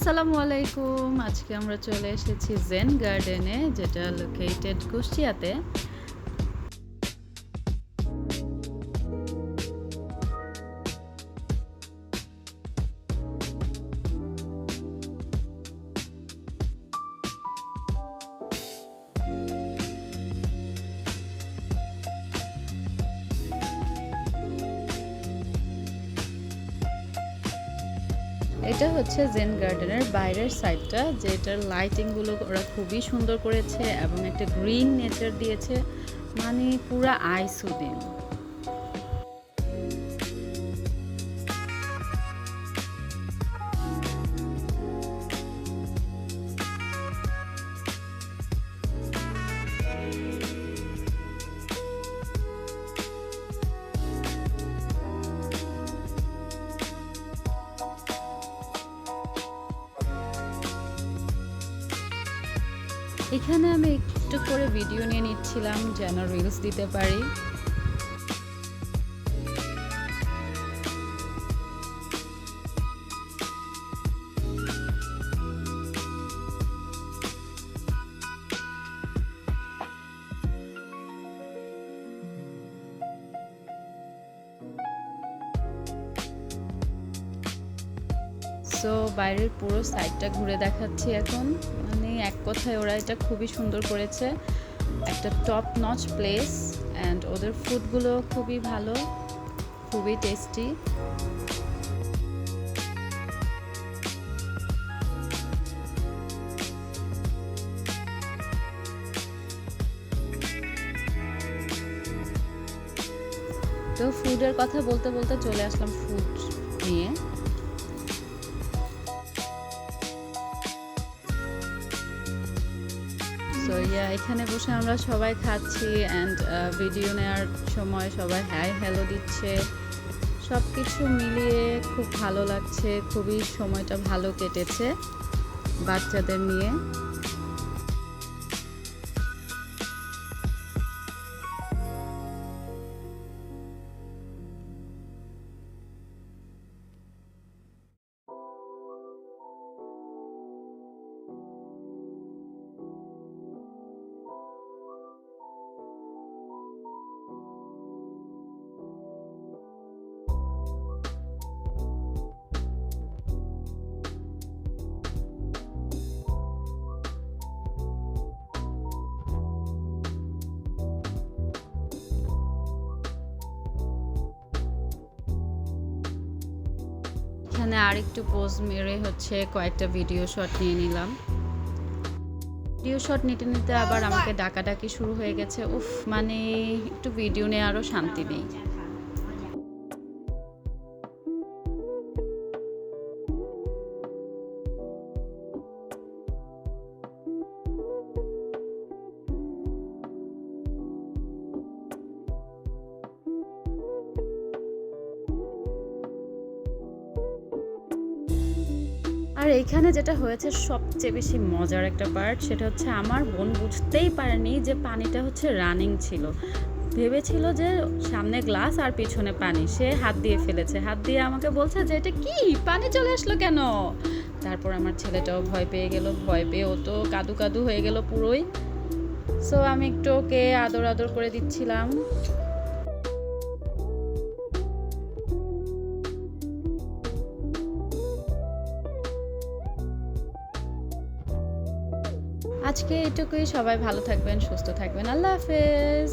আসসালামু আলাইকুম। আজকে আমরা চলে এসেছি জেন গার্ডেনে, যেটা লোকেটেড কুষ্টিয়াতে। এটা হচ্ছে জেন গার্ডেনের বাইরের সাইডটা, যেটার লাইটিংগুলো ওরা খুবই সুন্দর করেছে এবং একটা গ্রিন নেচার দিয়েছে, মানে পুরা আই সুদিং। এখানে আমি একটু করে ভিডিও নিয়ে নিচ্ছিলাম যেন রিলস দিতে পারি। সো বাইরের পুরো সাইডটা ঘুরে দেখাচ্ছি এখন। মানে এক কথায় ওরা এটা খুবই সুন্দর করেছে, একটা টপ নচ প্লেস। অ্যান্ড ওদের ফুডগুলো খুবই ভালো, খুবই টেস্টি। তো ফুডের কথা বলতে বলতে চলে আসলাম ফুড নিয়ে। সো এখানে বসে আমরা সবাই খাচ্ছি অ্যান্ড ভিডিও নেওয়ার সময় সবাই হাই হ্যালো দিচ্ছে। সব কিছু মিলিয়ে খুব ভালো লাগছে, খুবই সময়টা ভালো কেটেছে বাচ্চাদের নিয়ে। এখানে আরেকটু পোজ মেরে হচ্ছে কয়েকটা ভিডিও শট নিয়ে নিলাম। ভিডিও শট নিতে নিতে আবার আমাকে ডাকাডাকি শুরু হয়ে গেছে। উফ, মানে একটু ভিডিও নেওয়ারও শান্তি নেই। আর এইখানে যেটা হয়েছে সবচেয়ে বেশি মজার একটা পার্ট, সেটা হচ্ছে আমার বোন বুঝতেই পারেনি যে পানিটা হচ্ছে রানিং ছিল। ভেবেছিল যে সামনে গ্লাস আর পিছনে পানি, সে হাত দিয়ে ফেলেছে। হাত দিয়ে আমাকে বলছে যে এটা কি, পানি চলে আসলো কেন? তারপর আমার ছেলেটাও ভয় পেয়ে গেল, ভয় পেয়ে ও তো কাদু কাদু হয়ে গেল পুরোই। সো আমি একটু ওকে আদর আদর করে দিচ্ছিলাম। আজকে এটুকুই। সবাই ভালো থাকবেন, সুস্থ থাকবেন। আল্লাহ হাফেজ।